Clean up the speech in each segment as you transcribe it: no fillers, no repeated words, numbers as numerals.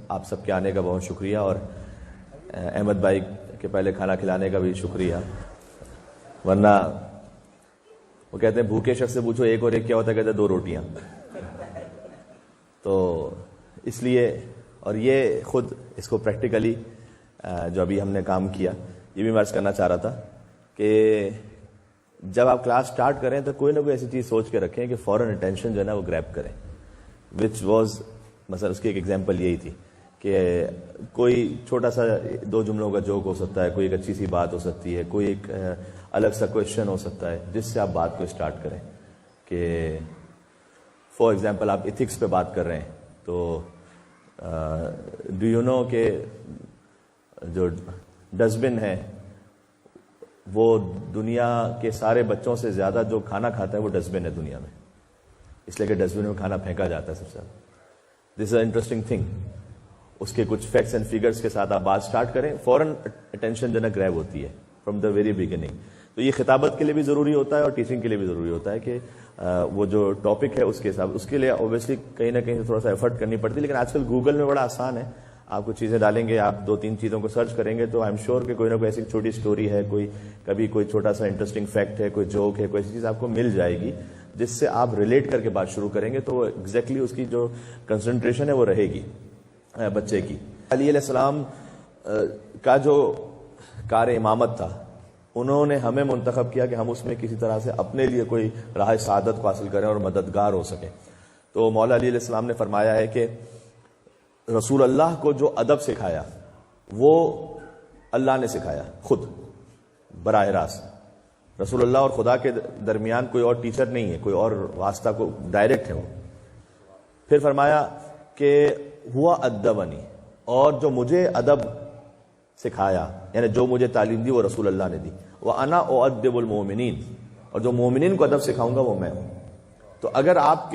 آپ سب کے آنے کا بہت شکریہ، اور احمد بھائی کے پہلے کھانا کھلانے کا بھی شکریہ، ورنہ وہ کہتے ہیں بھوکے شخص سے پوچھو ایک اور ایک کیا ہوتا ہے، کہتے ہیں 2 روٹیاں. تو اس لیے، اور یہ خود اس کو پریکٹیکلی جو ابھی ہم نے کام کیا، یہ بھی میں عرض کرنا چاہ رہا تھا کہ جب آپ کلاس سٹارٹ کریں تو کوئی نہ کوئی ایسی چیز سوچ کے رکھیں کہ فوراً اٹینشن جو ہے نا وہ گریب کریں، وچ واز مثلا اس کی ایک ایگزامپل یہی تھی کہ کوئی چھوٹا سا 2 جملوں کا جوک ہو سکتا ہے، کوئی ایک اچھی سی بات ہو سکتی ہے، کوئی ایک الگ سا کویشچن ہو سکتا ہے جس سے آپ بات کو اسٹارٹ کریں. کہ فار ایگزامپل آپ ایتھکس پہ بات کر رہے ہیں تو ڈو یو نو کہ جو ڈسٹ بن ہے وہ دنیا کے سارے بچوں سے زیادہ جو کھانا کھاتا ہے وہ ڈسٹ بن ہے دنیا میں، اس لیے کہ ڈسٹ بن میں کھانا پھینکا جاتا ہے سب سے زیادہ. دس از اے انٹرسٹنگ تھنگ. اس کے کچھ فیکٹس اینڈ فیگرز کے ساتھ آپ بات سٹارٹ کریں، فوراً اٹینشن جو ہے نا گریب ہوتی ہے فرام دا ویری بگننگ. تو یہ خطابت کے لیے بھی ضروری ہوتا ہے اور ٹیچنگ کے لیے بھی ضروری ہوتا ہے کہ وہ جو ٹاپک ہے اس کے حساب، اس کے لیے اوبیسلی کہیں نہ کہیں تھوڑا سا ایفرٹ کرنی پڑتی ہے. لیکن آج کل گوگل میں بڑا آسان ہے، آپ کچھ چیزیں ڈالیں گے، آپ 2-3 چیزوں کو سرچ کریں گے تو آئی ایم شیور کہ کوئی نہ کوئی ایسی چھوٹی سٹوری ہے، کبھی کوئی چھوٹا سا انٹرسٹنگ فیکٹ ہے، کوئی جوک ہے، کوئی ایسی چیز آپ کو مل جائے گی جس سے آپ ریلیٹ کر کے بات شروع کریں گے تو ایگزیکٹلی اس کی جو کنسنٹریشن ہے وہ رہے گی بچے کی. علی علیہ السلام کا جو کار امامت تھا، انہوں نے ہمیں منتخب کیا کہ ہم اس میں کسی طرح سے اپنے لیے کوئی راہ سعادت کو حاصل کریں اور مددگار ہو سکیں. تو مولا علی علیہ السلام نے فرمایا ہے کہ رسول اللہ کو جو ادب سکھایا وہ اللہ نے سکھایا خود براہ راست. رسول اللہ اور خدا کے درمیان کوئی اور ٹیچر نہیں ہے، کوئی اور واسطہ کو ڈائریکٹ ہے وہ. پھر فرمایا کہ ہوا ادبنی، اور جو مجھے ادب سکھایا یعنی جو مجھے تعلیم دی وہ رسول اللہ نے دی. وَأَنَا أُؤَدِّبُ الْمُؤْمِنِينَ، اور جو مومنین کو ادب سکھاؤں گا وہ میں ہوں. تو اگر آپ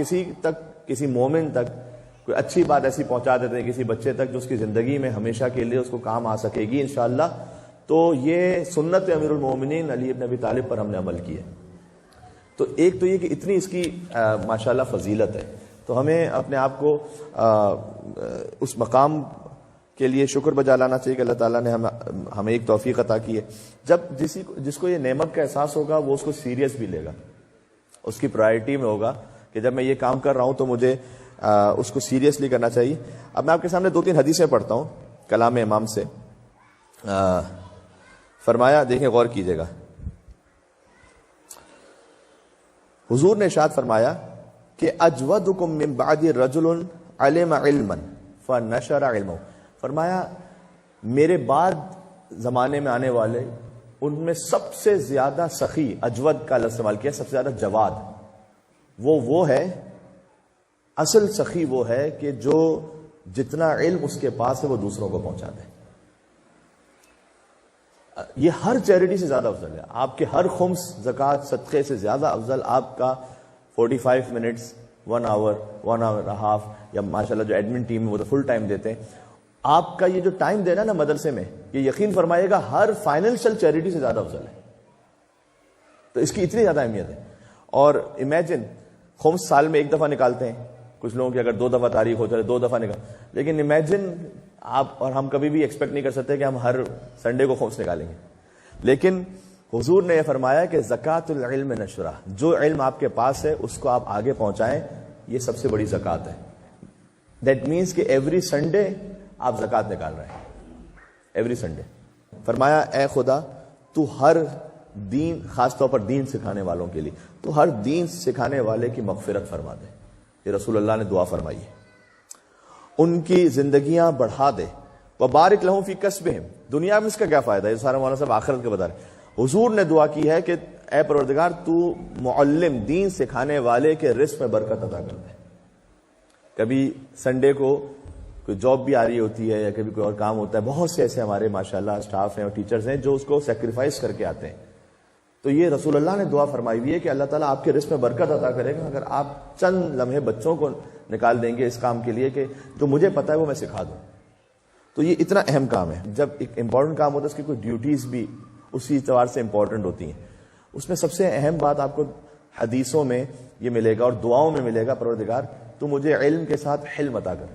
کسی مومن تک کوئی اچھی بات ایسی پہنچا دیتے ہیں کسی بچے تک جو اس کی زندگی میں ہمیشہ کے لیے اس کو کام آ سکے گی انشاءاللہ، تو یہ سنت امیر المومنین علی بن ابی طالب پر ہم نے عمل کیا. تو ایک تو یہ کہ اتنی اس کی ماشاءاللہ فضیلت ہے، تو ہمیں اپنے آپ کو اس مقام کے لیے شکر بجا لانا چاہیے کہ اللہ تعالیٰ نے ہمیں ایک توفیق عطا کی ہے. جب جس کو یہ نعمت کا احساس ہوگا وہ اس کو سیریس بھی لے گا، اس کی پرائرٹی میں ہوگا کہ جب میں یہ کام کر رہا ہوں تو مجھے اس کو سیریسلی کرنا چاہیے. اب میں آپ کے سامنے 2-3 حدیثیں پڑھتا ہوں کلام امام سے. فرمایا، دیکھیں غور کیجئے گا، حضور نے ارشاد فرمایا کہ اجودکم من بعد رجل علم علما فنشر علمه. فرمایا میرے بعد زمانے میں آنے والے ان میں سب سے زیادہ سخی، اجود کا لفظ استعمال کیا، سب سے زیادہ جواد وہ ہے، اصل سخی وہ ہے کہ جو جتنا علم اس کے پاس ہے وہ دوسروں کو پہنچا دے. یہ ہر چیریٹی سے زیادہ افضل ہے. آپ کے ہر خمس زکوٰۃ صدقے سے زیادہ افضل آپ کا 45 minutes 1 hour 1 hour and half, یا ماشاءاللہ جو ایڈمن ٹیم ہے وہ تو فل ٹائم دیتے ہیں. آپ کا یہ جو ٹائم دینا نا مدرسے میں، یہ یقین فرمائیے گا ہر فائنینشیل چیریٹی سے زیادہ افضل ہے. تو اس کی اتنی زیادہ اہمیت ہے. اور امیجن خمس سال میں 1 دفعہ نکالتے ہیں، کچھ لوگوں کی اگر 2 دفعہ تاریخ ہو چلے 2 دفعہ نکال، لیکن امیجن آپ اور ہم کبھی بھی ایکسپیکٹ نہیں کر سکتے کہ ہم ہر سنڈے کو خمس نکالیں گے. لیکن حضور نے یہ فرمایا کہ زکوٰۃ العلم نشرہ، جو علم آپ کے پاس ہے اس کو آپ آگے پہنچائیں، یہ سب سے بڑی زکوٰۃ ہے. دیٹ مینس کہ ایوری سنڈے آپ زکوٰۃ نکال رہے ہیں، ایوری سنڈے. فرمایا اے خدا تو ہر دین، خاص طور پر دین سکھانے والوں کے لیے، تو ہر دین سکھانے والے کی مغفرت فرما دے. یہ رسول اللہ نے دعا فرمائی ہے. ان کی زندگیاں بڑھا دے. وبارک لہم فی کسبہم، دنیا میں اس کا کیا فائدہ ہے، یہ سارا مولانا صاحب آخرت کے بتا رہے. حضور نے دعا کی ہے کہ اے پروردگار تو معلم، دین سکھانے والے کے رزق میں برکت عطا کر دے. کبھی سنڈے کو کوئی جاب بھی آ رہی ہوتی ہے یا کبھی کوئی اور کام ہوتا ہے، بہت سے ایسے ہمارے ماشاءاللہ اسٹاف ہیں اور ٹیچرز ہیں جو اس کو سیکریفائس کر کے آتے ہیں. تو یہ رسول اللہ نے دعا فرمائی ہوئی ہے کہ اللہ تعالیٰ آپ کے رزق میں برکت عطا کرے گا اگر آپ چند لمحے بچوں کو نکال دیں گے اس کام کے لیے کہ جو مجھے پتا ہے وہ میں سکھا دوں. تو یہ اتنا اہم کام ہے. جب ایک امپورٹنٹ کام ہوتا ہے اس کی کوئی ڈیوٹیز بھی اسی اعتبار سے امپورٹنٹ ہوتی ہیں. اس میں سب سے اہم بات آپ کو حدیثوں میں یہ ملے گا اور دعاؤں میں ملے گا، پروردگار تو مجھے علم کے ساتھ حلم عطا کر.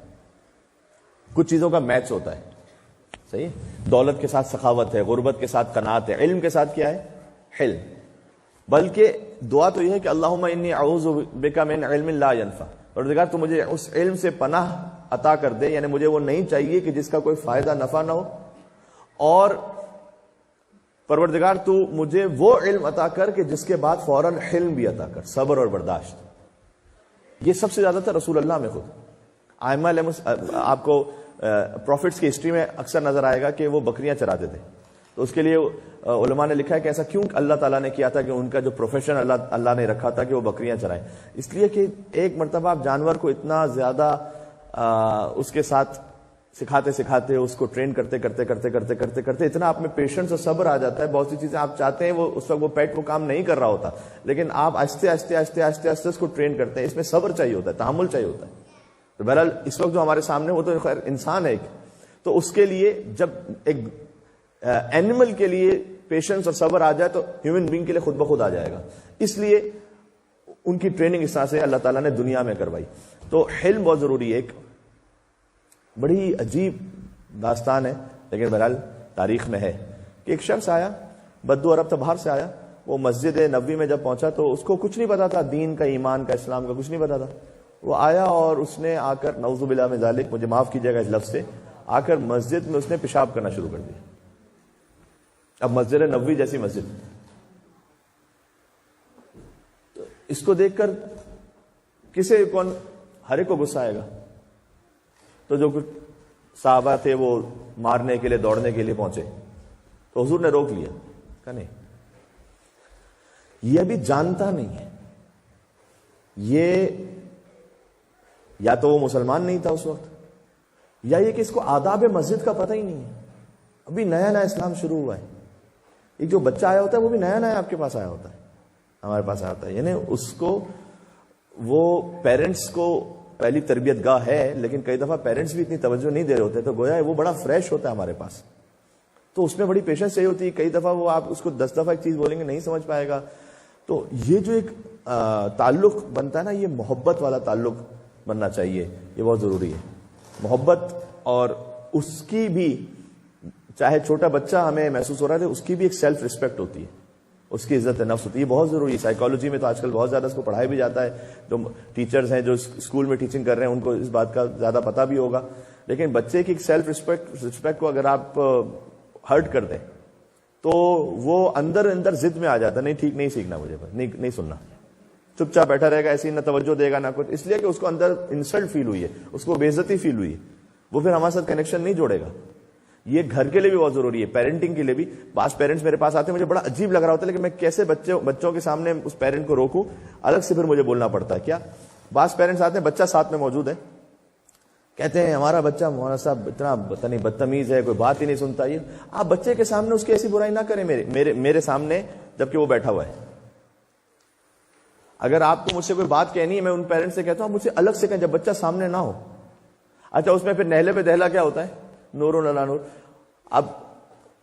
کچھ چیزوں کا میچ ہوتا ہے. صحیح, دولت کے ساتھ سخاوت ہے, غربت کے ساتھ قناعت ہے, علم کے ساتھ کیا ہے, حلم. بلکہ دعا تو یہ ہے کہ اللہم انی اعوذ بک من علم لا ینفع, پروردگار تو مجھے اس علم سے پناہ عطا کر دے, یعنی مجھے وہ نہیں چاہیے کہ جس کا کوئی فائدہ نفع نہ ہو, اور پروردگار تو مجھے وہ علم عطا کر کہ جس کے بعد فوراً حلم بھی عطا کر, صبر اور برداشت. یہ سب سے زیادہ تھا رسول اللہ میں خود. ائمہ آپ کو پروفٹس کی ہسٹری میں اکثر نظر آئے گا کہ وہ بکریاں چراتے تھے, تو اس کے لیے علماء نے لکھا ہے کہ ایسا کیوں اللہ تعالیٰ نے کیا تھا کہ ان کا جو پروفیشن اللہ نے رکھا تھا کہ وہ بکریاں چرائیں. اس لیے کہ ایک مرتبہ آپ جانور کو اتنا زیادہ اس کے ساتھ سکھاتے سکھاتے, اس کو ٹرین کرتے کرتے کرتے کرتے کرتے کرتے اتنا آپ میں پیشنس اور صبر آ جاتا ہے. بہت سی چیزیں آپ چاہتے ہیں, وہ اس وقت وہ پیٹ وہ کام نہیں کر رہا ہوتا, لیکن آپ آہستہ آہستہ آہستہ آہستہ آہستہ اس کو ٹرین کرتے ہیں. اس میں صبر چاہیے ہوتا ہے, تحمل چاہیے ہوتا ہے. تو بہرحال اس وقت جو ہمارے سامنے وہ تو خیر انسان ہے ایک, تو اس کے لیے جب ایک اینیمل کے لیے پیشنس اور صبر آ جائے تو ہیومن بینگ کے لیے خود بخود آ جائے گا. اس لیے ان کی ٹریننگ اس طرح سے اللہ تعالیٰ نے دنیا میں کروائی. تو حلم بہت ضروری ہے. ایک بڑی عجیب داستان ہے, لیکن بہرحال تاریخ میں ہے کہ ایک شخص آیا, بدو عرب تھا, باہر سے آیا. وہ مسجد نبوی میں جب پہنچا تو اس کو کچھ نہیں پتا تھا, دین کا, ایمان کا, اسلام کا کچھ نہیں پتا تھا. وہ آیا اور اس نے آ کر, نعوذ باللہ من ذالک, مجھے معاف کیجیے گا اس لفظ سے, آ کر مسجد میں اس نے پیشاب کرنا شروع کر دیا. اب مسجد نبوی جیسی مسجد, تو اس کو دیکھ کر کسے کون ہر ایک کو غصہ آئے گا. تو جو کچھ صحابہ تھے وہ مارنے کے لیے, دوڑنے کے لیے پہنچے, تو حضور نے روک لیا, کہ نہیں, یہ ابھی جانتا نہیں ہے, یہ یا تو وہ مسلمان نہیں تھا اس وقت, یا یہ کہ اس کو آداب مسجد کا پتہ ہی نہیں ہے, ابھی نیا نیا اسلام شروع ہوا ہے. ایک جو بچہ آیا ہوتا ہے وہ بھی نیا نیا آپ کے پاس آیا ہوتا ہے, ہمارے پاس آیا ہوتا ہے, یعنی اس کو وہ پیرنٹس کو پہلی تربیت گاہ ہے, لیکن کئی دفعہ پیرنٹس بھی اتنی توجہ نہیں دے رہے ہوتے, تو گویا وہ بڑا فریش ہوتا ہے ہمارے پاس, تو اس میں بڑی پیشنس چاہیے ہوتی ہے. کئی دفعہ وہ آپ اس کو 10 دفعہ ایک چیز بولیں گے نہیں سمجھ پائے گا. تو یہ جو ایک تعلق بنتا ہے نا, یہ محبت والا تعلق بننا چاہیے, یہ بہت ضروری ہے. محبت, اور اس کی بھی, چاہے چھوٹا بچہ ہمیں محسوس ہو رہا ہے, اس کی بھی ایک سیلف ریسپیکٹ ہوتی ہے, اس کی عزت نفس ہوتی ہے. یہ بہت ضروری ہے. سائیکالوجی میں تو آج کل بہت زیادہ اس کو پڑھایا بھی جاتا ہے. جو ٹیچرز ہیں جو اسکول میں ٹیچنگ کر رہے ہیں ان کو اس بات کا زیادہ پتہ بھی ہوگا. لیکن بچے کی سیلف ریسپیکٹ کو اگر آپ ہرٹ کر دیں تو وہ اندر اندر ضد میں آ جاتا ہے, نہیں ٹھیک نہیں سیکھنا مجھے, نہیں سننا, چپ چاپ بیٹھا رہے گا, ایسی نہ توجہ دے گا نہ کچھ, اس لیے کہ اس کو اندر انسلٹ فیل ہوئی ہے, اس کو بے عزتی فیل ہوئی ہے, وہ پھر ہمارے ساتھ کنیکشن نہیں جوڑے گا. یہ گھر کے لیے بھی بہت ضروری ہے, پیرنٹنگ کے لیے بھی. بعض پیرنٹس میرے پاس آتے ہیں, مجھے بڑا عجیب لگ رہا ہوتا ہے, لیکن میں کیسے بچوں کے سامنے اس پیرنٹ کو روکوں, الگ سے پھر مجھے بولنا پڑتا ہے. کیا بعض پیرنٹس آتے ہیں, بچہ ساتھ میں موجود ہے, کہتے ہیں ہمارا بچہ مولانا صاحب اتنا پتہ نہیں بدتمیز ہے, کوئی بات ہی نہیں سنتا. یہ آپ بچے کے سامنے اس کی ایسی برائی نہ کریں میرے سامنے, جبکہ وہ بیٹھا ہوا ہے. اگر آپ کو مجھ سے کوئی بات کہنی ہے, میں ان پیرنٹس سے کہتا ہوں مجھ سے الگ سے کہیں جب بچہ سامنے نہ ہو. اچھا, اس میں پھر نہلے پہ دہلا کیا ہوتا ہے, نور علی نور. اب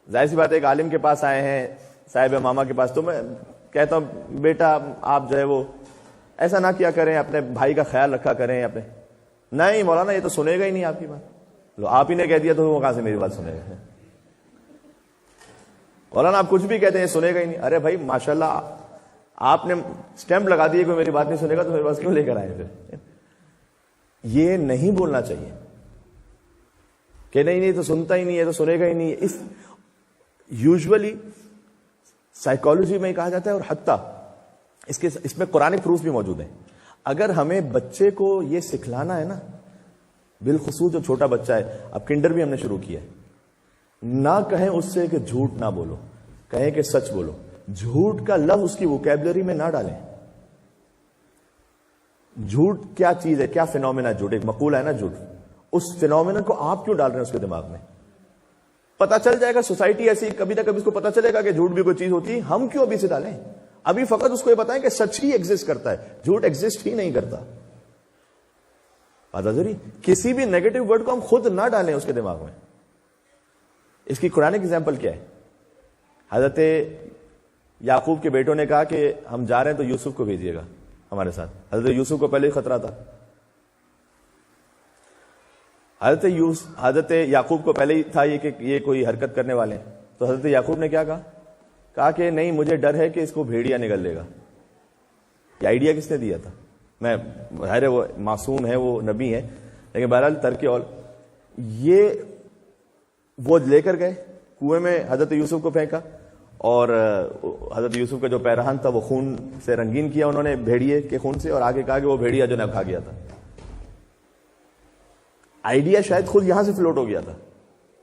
ظاہر سی بات ہے, ایک عالم کے پاس آئے ہیں, صاحب ماما کے پاس, تو میں کہتا ہوں بیٹا آپ جو ہے وہ ایسا نہ کیا کریں, اپنے بھائی کا خیال رکھا کریں اپنے. نہیں مولانا یہ تو سنے گا ہی نہیں آپ کی بات. لو آپ ہی نے کہہ دیا تو وہ کہاں سے میری بات سنے گا. مولانا آپ کچھ بھی کہتے ہیں سنے گا ہی نہیں. ارے بھائی ماشاءاللہ آپ نے اسٹیمپ لگا دیے, کوئی میری بات نہیں سنے گا تو میرے پاس کیوں لے کر آئے پھر. یہ نہیں بولنا چاہیے کہ نہیں تو سنتا ہی نہیں ہے, تو سنے گا ہی نہیں. اس یوزولی سائیکالوجی میں کہا جاتا ہے, اور حتیٰ اس میں قرآنک پروف بھی موجود ہیں. اگر ہمیں بچے کو یہ سکھلانا ہے نا, بالخصوص جو چھوٹا بچہ ہے, اب کنڈر بھی ہم نے شروع کیا ہے, نہ کہیں اس سے کہ جھوٹ نہ بولو, کہیں کہ سچ بولو. جھوٹ کا لفظ اس کی ووکیبلری میں نہ ڈالیں. جھوٹ کیا چیز ہے, کیا فینومینا ہے جھوٹ, ایک مقولہ ہے نا جھوٹ, اس فینومینا کو آپ کیوں ڈال رہے ہیں اس کے دماغ میں. پتا چل جائے گا, سوسائٹی ایسی کبھی نہ کبھی اس کو پتا چلے گا کہ جھوٹ بھی کوئی چیز ہوتی ہے, ہم کیوں ابھی سے ڈالیں. ابھی فقط اس کو یہ بتائیں کہ سچ ہی ایگزسٹ کرتا ہے, جھوٹ ایگزسٹ ہی نہیں کرتا. ضروری کسی بھی نیگیٹو ورڈ کو ہم خود نہ ڈالیں اس کے دماغ میں. اس کی قرآن ایگزامپل کیا ہے, حضرت یعقوب کے بیٹوں نے کہا کہ ہم جا رہے ہیں تو یوسف کو بھیجیے گا ہمارے ساتھ. حضرت یوسف کو پہلے ہی خطرہ تھا. حضرت یعقوب کو پہلے ہی تھا یہ کہ یہ کوئی حرکت کرنے والے ہیں, تو حضرت یعقوب نے کیا کہا کہ نہیں, مجھے ڈر ہے کہ اس کو بھیڑیا نگل لے گا. یہ آئیڈیا کس نے دیا تھا؟ میں ظاہر ہے وہ معصوم ہے, وہ نبی ہے, لیکن بہرحال ترک اول یہ وہ لے کر گئے کنویں میں, حضرت یوسف کو پھینکا, اور حضرت یوسف کا جو پیرہن تھا وہ خون سے رنگین کیا انہوں نے, بھیڑیے کے خون سے, اور آگے کہا کہ وہ بھیڑیا جو نے کھا گیا تھا. آئیڈیا شاید خود یہاں سے فلوٹ ہو گیا تھا,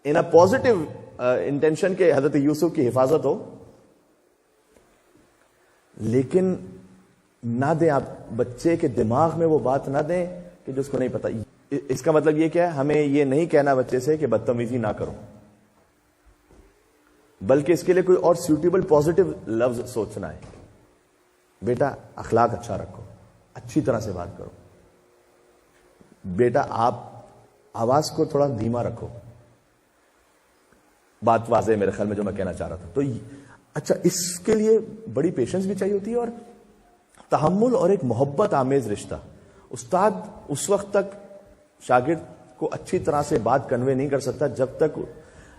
ان اے پازیٹو انٹینشن کے حضرت یوسف کی حفاظت ہو, لیکن نہ دیں آپ بچے کے دماغ میں وہ بات نہ دیں کہ جو اس کو نہیں پتا. اس کا مطلب یہ کیا ہے؟ ہمیں یہ نہیں کہنا بچے سے کہ بدتمیزی نہ کرو, بلکہ اس کے لیے کوئی اور سیوٹیبل پازیٹو لفظ سوچنا ہے. بیٹا اخلاق اچھا رکھو, اچھی طرح سے بات کرو, بیٹا آپ آواز کو تھوڑا دھیما رکھو. بات واضح میرے خیال میں جو میں کہنا چاہ رہا تھا. تو اچھا, اس کے لیے بڑی پیشنس بھی چاہیے ہوتی ہے, اور تحمل, اور ایک محبت آمیز رشتہ. استاد اس وقت تک شاگرد کو اچھی طرح سے بات کنوے نہیں کر سکتا جب تک,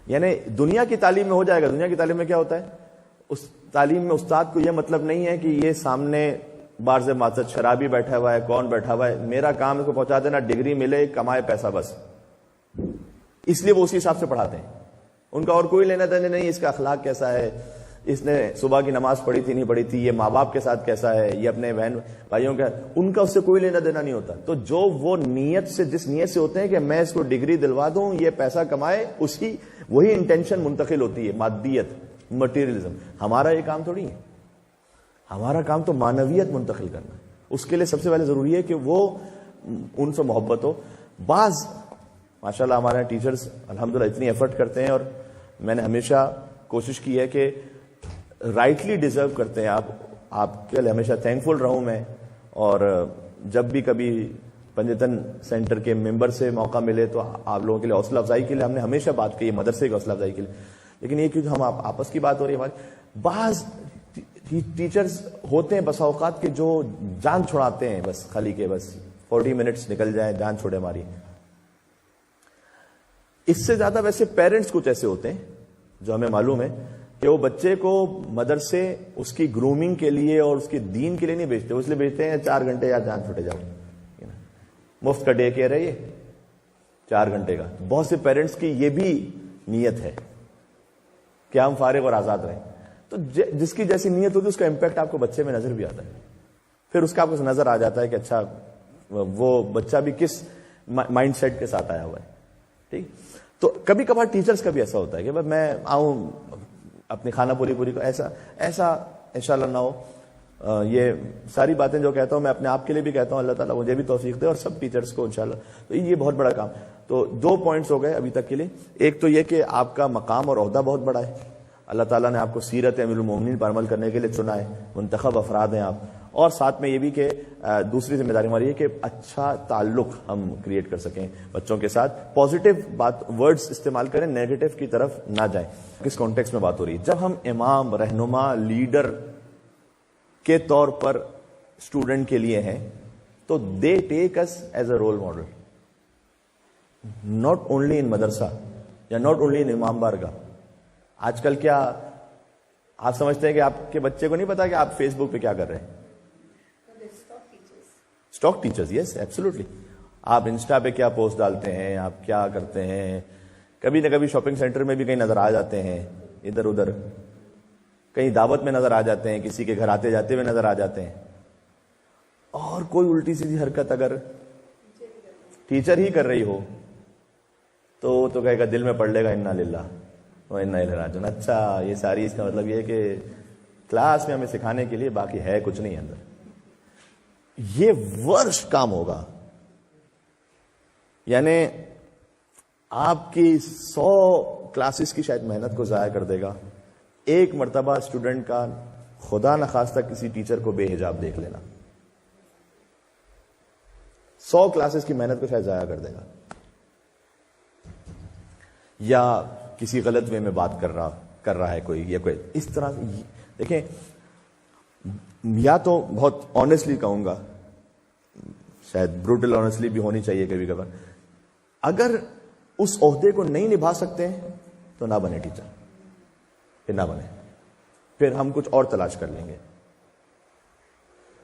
یعنی دنیا کی تعلیم میں ہو جائے گا. دنیا کی تعلیم میں کیا ہوتا ہے؟ اس تعلیم میں استاد کو یہ مطلب نہیں ہے کہ یہ سامنے بارز معذرت شرابی بیٹھا ہوا ہے, کون بیٹھا ہوا ہے, میرا کام اس کو پہنچا دینا, ڈگری ملے, کمائے پیسہ, بس. اس لیے وہ اسی حساب سے پڑھاتے ہیں. ان کا اور کوئی لینا دینا نہیں, اس کا اخلاق کیسا ہے, اس نے صبح کی نماز پڑھی تھی نہیں پڑھی تھی, یہ ماں باپ کے ساتھ کیسا ہے, یہ اپنے بہن بھائیوں کا, ان کا اس سے کوئی لینا دینا نہیں ہوتا. تو جو وہ نیت سے, جس نیت سے ہوتے ہیں کہ میں اس کو ڈگری دلوا دوں, یہ پیسہ کمائے, وہی انٹینشن منتقل ہوتی ہے, مادیت, مٹیریلزم. ہمارا یہ کام تھوڑی ہے, ہمارا کام تو معنویت منتقل کرنا ہے. اس کے لیے سب سے پہلے ضروری ہے کہ وہ ان سے محبت ہو. بعض ماشاءاللہ ہمارے ٹیچرز الحمدللہ اتنی ایفرٹ کرتے ہیں, اور میں نے ہمیشہ کوشش کی ہے کہ رائٹلی ڈیزرو کرتے ہیں. آپ کے لیے ہمیشہ تھینکفل رہوں میں, اور جب بھی کبھی پنجتن سینٹر کے ممبر سے موقع ملے تو آپ لوگوں کے لیے حوصلہ افزائی کے لیے ہم نے ہمیشہ بات کی ہے, مدرسے کی حوصلہ افزائی کے لیے. لیکن یہ کیونکہ ہم آپس کی بات ہو رہی ہے ہماری, بعض ٹیچرز ہوتے ہیں بس اوقات کے جو جان چھڑاتے ہیں, بس خالی کے بس 40 منٹس نکل جائیں, جان چھوڑے ہماری. اس سے زیادہ ویسے پیرنٹس کچھ ایسے ہوتے ہیں جو ہمیں معلوم ہے کہ وہ بچے کو مدرسے اس کی گرومنگ کے لیے اور اس کے دین کے لیے نہیں بھیجتے, اس لیے بھیجتے ہیں 4 گھنٹے یا جان چھوٹے جاؤ, مفت کا ڈے کہہ رہے یہ 4 گھنٹے کا. بہت سے پیرنٹس کی یہ بھی نیت ہے کہ ہم فارغ اور آزاد رہیں. تو جس کی جیسی نیت ہوتی ہے اس کا امپیکٹ آپ کو بچے میں نظر بھی آتا ہے. پھر اس کا آپ کو نظر آ جاتا ہے کہ اچھا وہ بچہ بھی کس مائنڈ سیٹ کے ساتھ آیا ہوا ہے. ٹھیک. تو کبھی کبھار ٹیچرز کا بھی ایسا ہوتا ہے کہ بھائی میں آؤں اپنی خانہ پوری کو, ایسا انشاءاللہ نہ ہو. یہ ساری باتیں جو کہتا ہوں میں اپنے آپ کے لیے بھی کہتا ہوں, اللہ تعالیٰ مجھے بھی توفیق دے اور سب ٹیچرز کو انشاءاللہ. تو یہ بہت بڑا کام. تو 2 پوائنٹس ہو گئے ابھی تک کے لیے. ایک تو یہ کہ آپ کا مقام اور عہدہ بہت بڑا ہے, اللہ تعالیٰ نے آپ کو سیرت امیر المومنین پر عمل کرنے کے لیے چنا ہے, منتخب افراد ہیں آپ. اور ساتھ میں یہ بھی کہ دوسری ذمہ داری ہماری ہے کہ اچھا تعلق ہم کریٹ کر سکیں بچوں کے ساتھ, پازیٹیو ورڈز استعمال کریں, نیگیٹو کی طرف نہ جائیں. کس کانٹیکس میں بات ہو رہی ہے؟ جب ہم امام, رہنما, لیڈر کے طور پر اسٹوڈنٹ کے لیے ہیں تو they take us as a role model, not only in madrasa یا ناٹ اونلی ان امام بارگاہ. آج کل کیا آپ سمجھتے ہیں کہ آپ کے بچے کو نہیں پتا کہ آپ فیس بک پہ کیا کر رہے ہیں؟ اسٹاک ٹیچرز, یس ایبسولوٹلی. آپ انسٹا پہ کیا پوسٹ ڈالتے ہیں, آپ کیا کرتے ہیں, کبھی نہ کبھی شاپنگ سینٹر میں بھی کہیں نظر آ جاتے ہیں, ادھر ادھر کہیں دعوت میں نظر آ جاتے ہیں, کسی کے گھر آتے جاتے ہوئے نظر آ جاتے ہیں. اور کوئی الٹی سیدھی حرکت اگر ٹیچر ہی کر رہی ہو تو کہے گا, دل میں پڑھ لے گا انا للہ و انا الیہ راجعون. اچھا یہ ساری اس کا مطلب یہ ہے کہ کلاس میں ہمیں سکھانے کے لیے, باقی ہے کچھ نہیں اندر. یہ ورسٹ کام ہوگا, یعنی آپ کی 100 کلاسز کی شاید محنت کو ضائع کر دے گا ایک مرتبہ اسٹوڈنٹ کا خدا نخواستہ کسی ٹیچر کو بے حجاب دیکھ لینا. 100 کلاسز کی محنت کو شاید ضائع کر دے گا. یا کسی غلط وے میں بات کر رہا ہے کوئی, یا کوئی اس طرح. دیکھیں, یا تو بہت آنیسٹلی کہوں گا, شاید بروٹل آنیسٹلی بھی ہونی چاہیے کبھی کبھار, اگر اس عہدے کو نہیں نبھا سکتے ہیں تو نہ بنے ٹیچر، پھر نہ بنے، پھر ہم کچھ اور تلاش کر لیں گے.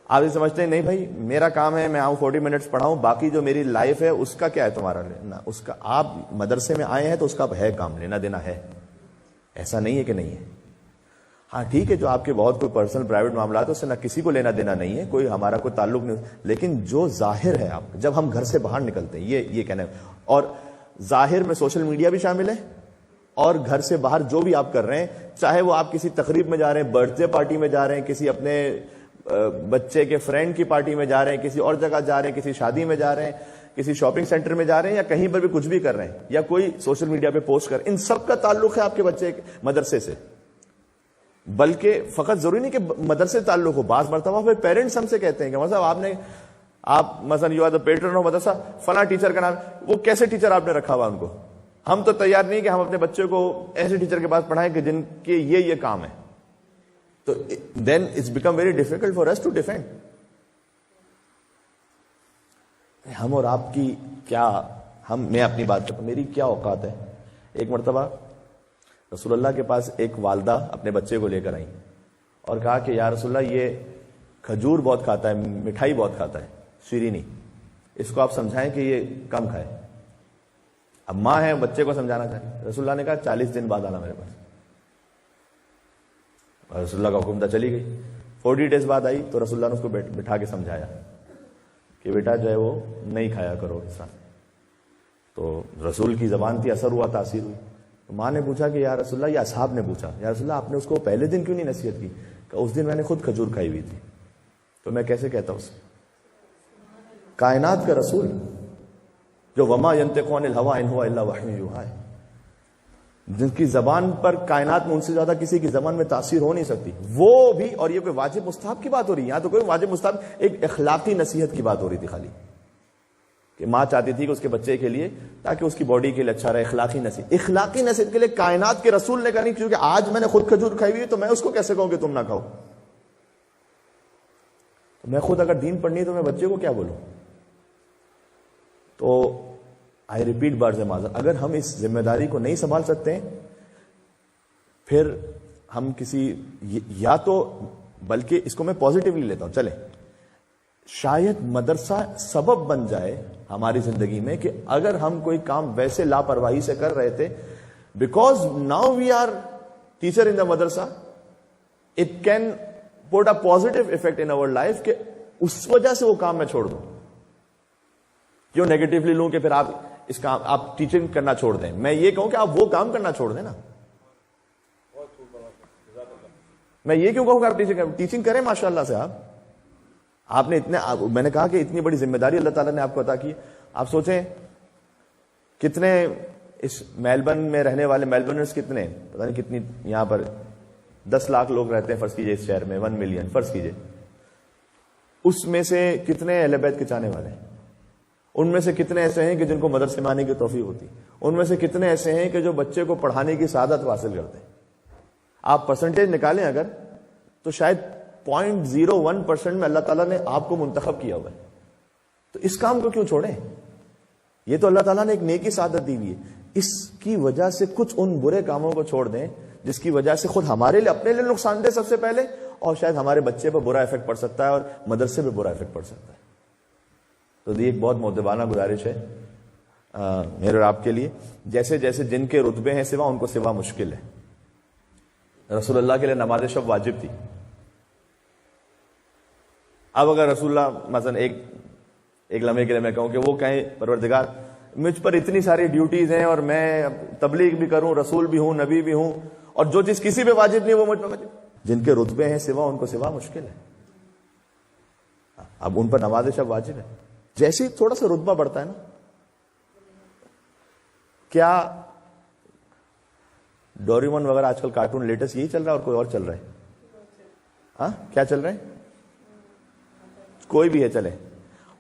آپ یہ سمجھتے ہیں نہیں بھائی میرا کام ہے میں آؤں 40 منٹس پڑھاؤں، باقی جو میری لائف ہے اس کا کیا ہے تمہارا لینا؟ اس کا آپ مدرسے میں آئے ہیں تو اس کا ہے کام، لینا دینا ہے، ایسا نہیں ہے کہ نہیں ہے. ہاں ٹھیک ہے جو آپ کے بہت کوئی پرسنل پرائیویٹ معاملات ہے اس سے نہ کسی کو لینا دینا نہیں ہے، کوئی ہمارا کوئی تعلق نہیں، لیکن جو ظاہر ہے آپ جب ہم گھر سے باہر نکلتے ہیں یہ کہنا ہے، اور ظاہر میں سوشل میڈیا بھی شامل ہے اور گھر سے باہر جو بھی آپ کر رہے ہیں، چاہے وہ آپ کسی تقریب میں جا رہے ہیں، برتھ ڈے پارٹی میں جا رہے ہیں، کسی اپنے بچے کے فرینڈ کی پارٹی میں جا رہے ہیں، کسی اور جگہ جا رہے ہیں، کسی شادی میں جا رہے ہیں، کسی شاپنگ سینٹر میں جا رہے ہیں، یا کہیں پر بھی کچھ بھی کر رہے ہیں، یا کوئی سوشل میڈیا پہ پوسٹ کر، ان سب کا تعلق ہے آپ کے بچے مدرسے سے. بلکہ فقط ضروری نہیں کہ مدرسے تعلق ہو، بعض مرتبہ پھر پیرنٹس ہم سے کہتے ہیں کہ مطلب آپ مثلا you are the pattern of مدرسہ، فلاں ٹیچر کا نام، وہ کیسے ٹیچر آپ نے رکھا ہوا ان کو؟ ہم تو تیار نہیں کہ ہم اپنے بچے کو ایسے ٹیچر کے پاس پڑھائیں کہ جن کے یہ کام ہے. تو then it's become very difficult for us to defend. ہم اور آپ کی کیا، میں اپنی بات کرتا ہوں، میری کیا اوقات ہے. ایک مرتبہ رسول اللہ کے پاس ایک والدہ اپنے بچے کو لے کر آئی اور کہا کہ یا رسول اللہ یہ کھجور بہت کھاتا ہے، مٹھائی بہت کھاتا ہے، شیرینی، اس کو آپ سمجھائیں کہ یہ کم کھائے. اب ماں ہے بچے کو سمجھانا چاہیے. رسول اللہ نے کہا 40 دن بعد آنا میرے پاس. اور رسول اللہ کا حکم تھا، چلی گئی. 40 ڈیز بعد آئی تو رسول اللہ نے اس کو بٹھا کے سمجھایا کہ بیٹا جو ہے وہ نہیں کھایا کرو اس طرح. تو رسول کی زبان تھی، اثر ہوا، تاثیر ہوئی. ماں نے پوچھا کہ یا رسول اللہ، یا اصحاب نے پوچھا یا رسول اللہ آپ نے اس کو پہلے دن کیوں نہیں نصیحت کی؟ کہ اس دن میں نے خود کھجور کھائی ہوئی تھی. تو میں کیسے کہتا ہوں، کائنات کا رسول جو وما ینطق عن الہوی ان ہوا الا وحی یوحی، جن کی زبان پر کائنات میں ان سے زیادہ کسی کی زبان میں تاثیر ہو نہیں سکتی، وہ بھی. اور یہ کوئی واجب مستحب کی بات ہو رہی ہے یہاں، تو کوئی واجب مستحب، ایک اخلاقی نصیحت کی بات ہو رہی تھی خالی، کہ ماں چاہتی تھی کہ اس کے بچے کے لیے تاکہ اس کی باڈی کے لیے اچھا رہے. اخلاقی نصیحت کے لیے کائنات کے رسول نے کہا، کیونکہ آج میں نے خود کھجور کھائی ہوئی ہے تو میں اس کو کیسے کہوں کہ تم نہ کھاؤ؟ تو میں خود اگر دین پڑھنی ہے تو میں بچے کو کیا بولوں؟ تو آئی ریپیٹ بارز معذر، اگر ہم اس ذمہ داری کو نہیں سنبھال سکتے ہیں پھر ہم کسی، یا تو بلکہ اس کو میں پازیٹیولی لیتا ہوں، چلیں شاید مدرسہ سبب بن جائے ہماری زندگی میں کہ اگر ہم کوئی کام ویسے لاپرواہی سے کر رہے تھے، because now we are teacher in the madrasa, it can put a positive effect in our life, کہ اس وجہ سے وہ کام میں چھوڑ دوں. کیوں نیگیٹولی لوں کہ پھر آپ اس کام، آپ ٹیچنگ کرنا چھوڑ دیں؟ میں یہ کہوں کہ آپ وہ کام کرنا چھوڑ دیں نا. میں یہ کیوں کہوں کہ آپ ٹیچنگ کریں؟ ماشاء اللہ سے آپ نے میں نے کہا کہ اتنی بڑی ذمہ داری اللہ تعالیٰ نے آپ کو عطا کی. آپ سوچیں کتنے اس میلبرن میں رہنے والے میلبرنرز کتنے، پتہ نہیں کتنی، یہاں پر 10 لاکھ لوگ رہتے ہیں فرض کیجئے اس شہر میں، 1 ملین فرض کیجئے. اس میں سے کتنے اہل بیت کے چاہنے والے ہیں؟ ان میں سے کتنے ایسے ہیں کہ جن کو مدرسے میں آنے کی توفیق ہوتی؟ ان میں سے کتنے ایسے ہیں کہ جو بچے کو پڑھانے کی سعادت حاصل کرتے ہیں؟ آپ پرسنٹیج نکالیں اگر، تو شاید 0.01% میں اللہ تعالیٰ نے آپ کو منتخب کیا ہوا ہے. تو اس کام کو کیوں چھوڑیں؟ یہ تو اللہ تعالیٰ نے ایک نیکی سعادت دی ہوئی ہے. اس کی وجہ سے کچھ ان برے کاموں کو چھوڑ دیں جس کی وجہ سے خود ہمارے لیے، اپنے لیے نقصان دہ سب سے پہلے، اور شاید ہمارے بچے پہ برا افیکٹ پڑ سکتا ہے اور مدرسے پہ برا افیکٹ پڑ سکتا ہے. تو یہ ایک بہت مؤدبانہ گزارش ہے میرے اور آپ کے لیے. جیسے جیسے جن کے رتبے ہیں سوا، ان کو سوا مشکل ہے. رسول اللہ کے لیے نماز شب واجب تھی. اب اگر رسول اللہ مثلا ایک لمحے کے لیے میں کہوں کہ وہ کہیں پروردگار مجھ پر اتنی ساری ڈیوٹیز ہیں اور میں تبلیغ بھی کروں، رسول بھی ہوں، نبی بھی ہوں، اور جو چیز کسی پہ واجب نہیں وہ مجھ پہ واجب. جن کے رتبے ہیں سوا، ان کو سوا مشکل ہے. اب ان پر نماز شب واجب ہے. جیسے ہی تھوڑا سا رتبہ بڑھتا ہے نا، کیا ڈوریمون وغیرہ آج کل کارٹون لیٹسٹ یہی چل رہا ہے اور کوئی اور چل رہا ہے؟ ہاں کیا چل رہا ہے؟ کوئی بھی ہے چلے.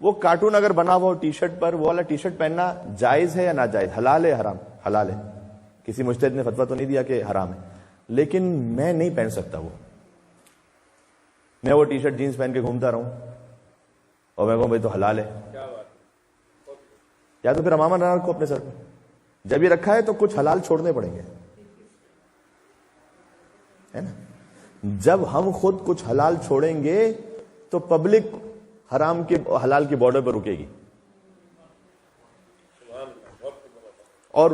وہ کارٹون اگر بنا ہوا ٹی شرٹ پر، وہ والا ٹی شرٹ پہننا جائز ہے یا ناجائز؟ حلال ہے حرام؟ حلال ہے. کسی مجتہد نے فتویٰ تو نہیں دیا کہ حرام ہے، لیکن میں نہیں پہن سکتا. میں وہ ٹی شرٹ جینس پہن کے گھومتا رہوں اور میں کہوں بھائی تو حلال ہے. یا تو پھر امامہ نہ رکھو اپنے سر پہ. جب یہ رکھا ہے تو کچھ حلال چھوڑنے پڑیں گے, ہے نا. جب ہم خود کچھ حلال چھوڑیں گے تو پبلک حرام کے حلال کی بارڈر پر رکے گی, اور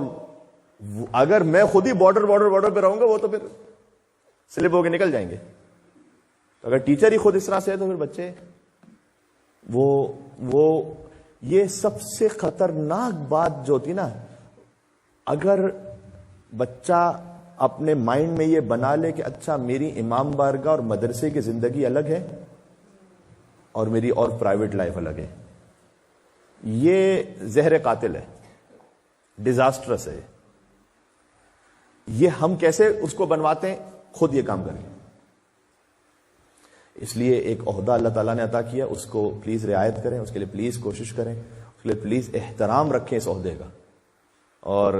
اگر میں خود ہی بارڈر پہ رہوں گا وہ تو پھر سلپ ہو کے نکل جائیں گے. اگر ٹیچر ہی خود اس طرح سے ہے تو پھر بچے وہ یہ سب سے خطرناک بات جو ہوتی نا, اگر بچہ اپنے مائنڈ میں یہ بنا لے کہ اچھا میری امام بارگاہ اور مدرسے کی زندگی الگ ہے اور میری اور پرائیویٹ لائف الگ ہے, یہ زہر قاتل ہے, ڈیزاسٹرس ہے. یہ ہم کیسے اس کو بنواتے ہیں؟ خود یہ کام کریں. اس لیے ایک عہدہ اللہ تعالیٰ نے عطا کیا, اس کو پلیز رعایت کریں, اس کے لیے پلیز کوشش کریں, اس کے لیے پلیز احترام رکھیں اس عہدے کا. اور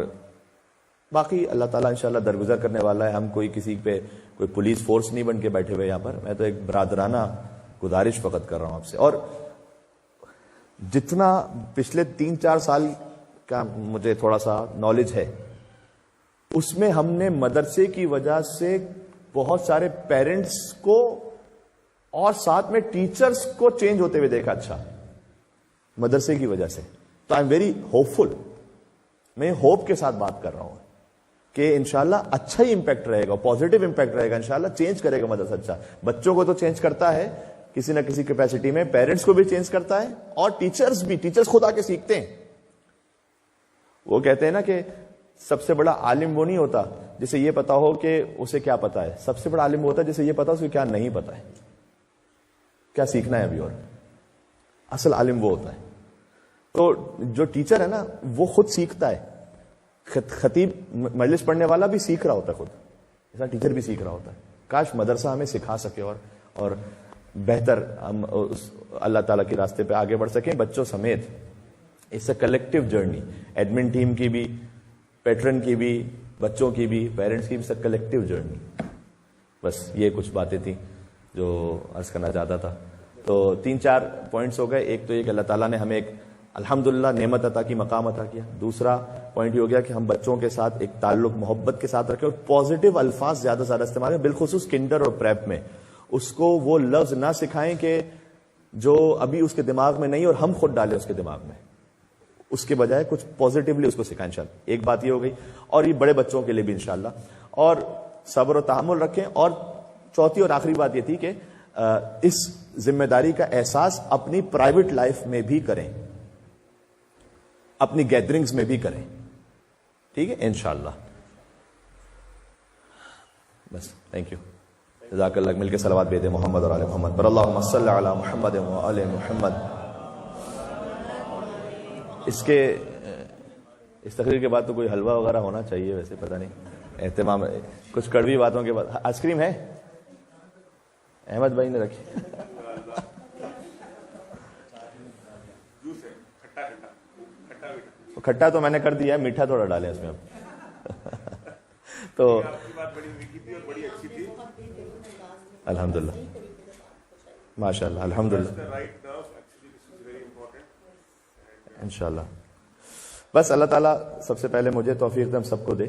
باقی اللہ تعالیٰ انشاءاللہ درگزر کرنے والا ہے. ہم کوئی کسی پہ کوئی پولیس فورس نہیں بن کے بیٹھے ہوئے یہاں پر. میں تو ایک برادرانہ گزارش فقط کر رہا ہوں آپ سے. اور جتنا پچھلے 3-4 سال کا مجھے تھوڑا سا نالج ہے, اس میں ہم نے مدرسے کی وجہ سے بہت سارے پیرنٹس کو اور ساتھ میں ٹیچرز کو چینج ہوتے ہوئے دیکھا. اچھا, مدرسے کی وجہ سے. تو آئی ایم ویری ہوپ فل, میں ہوپ کے ساتھ بات کر رہا ہوں کہ انشاءاللہ اچھا ہی امپیکٹ رہے گا, پازیٹیو امپیکٹ رہے گا, انشاءاللہ چینج کرے گا مدرسہ. اچھا, بچوں کو تو چینج کرتا ہے کسی نہ کسی کیپیسٹی میں, پیرنٹس کو بھی چینج کرتا ہے, اور ٹیچرز بھی. ٹیچرز خود آ کے سیکھتے ہیں. وہ کہتے ہیں نا کہ سب سے بڑا عالم وہ نہیں ہوتا جسے یہ پتا ہو کہ اسے کیا پتا ہے, سب سے بڑا عالم وہ ہوتا ہے جسے یہ پتا اسے کیا نہیں پتا ہے, کیا سیکھنا ہے ابھی. اور اصل عالم وہ ہوتا ہے. تو جو ٹیچر ہے نا وہ خود سیکھتا ہے. خطیب مجلس پڑھنے والا بھی سیکھ رہا ہوتا ہے خود, ایسا ٹیچر بھی سیکھ رہا ہوتا ہے. کاش مدرسہ ہمیں سکھا سکے اور بہتر ہم اللہ تعالیٰ کے راستے پہ آگے بڑھ سکیں بچوں سمیت. It's a collective journey, admin team کی بھی, پیٹرن کی بھی, بچوں کی بھی, پیرنٹس کی بھی, سب کلیکٹو جرنی. بس یہ کچھ باتیں تھیں جو عرض کرنا چاہتا تھا. تو 3-4 پوائنٹس ہو گئے. ایک تو یہ کہ اللہ تعالیٰ نے ہمیں ایک الحمدللہ نعمت عطا کی, مقام عطا کیا. دوسرا پوائنٹ یہ ہو گیا کہ ہم بچوں کے ساتھ ایک تعلق محبت کے ساتھ رکھیں اور پازیٹیو الفاظ زیادہ سے زیادہ استعمال کریں, بالخصوص کنڈر اور پریپ میں. اس کو وہ لفظ نہ سکھائیں کہ جو ابھی اس کے دماغ میں نہیں اور ہم خود ڈالیں اس کے دماغ میں. اس کے بجائے کچھ پازیٹیولی اس کو سکھائیں انشاءاللہ. ایک بات یہ ہو گئی. اور یہ بڑے بچوں کے لیے بھی انشاءاللہ. اور صبر و تحمل رکھیں. اور چوتھی اور آخری بات یہ تھی کہ اس ذمہ داری کا احساس اپنی پرائیویٹ لائف میں بھی کریں, اپنی گیدرنگز میں بھی کریں. ٹھیک ہے انشاءاللہ. بس تھینک یو, جزاک اللہ. مل کے صلوات بھیجیں محمد اور آل محمد پر. اللہم صلی علی محمد و آل محمد. اس تقریر کے بعد تو کوئی حلوہ وغیرہ ہونا چاہیے, ویسے پتہ نہیں اہتمام, کچھ کڑوی باتوں کے بعد. آئس کریم ہے, احمد بھائی نے رکھی. کھٹا تو میں نے کر دیا ہے, میٹھا تھوڑا ڈالیں اس میں اب. تو الحمدللہ ماشاء اللہ الحمدللہ انشاءاللہ. بس اللہ تعالیٰ سب سے پہلے مجھے توفیق دے, ہم سب کو دے.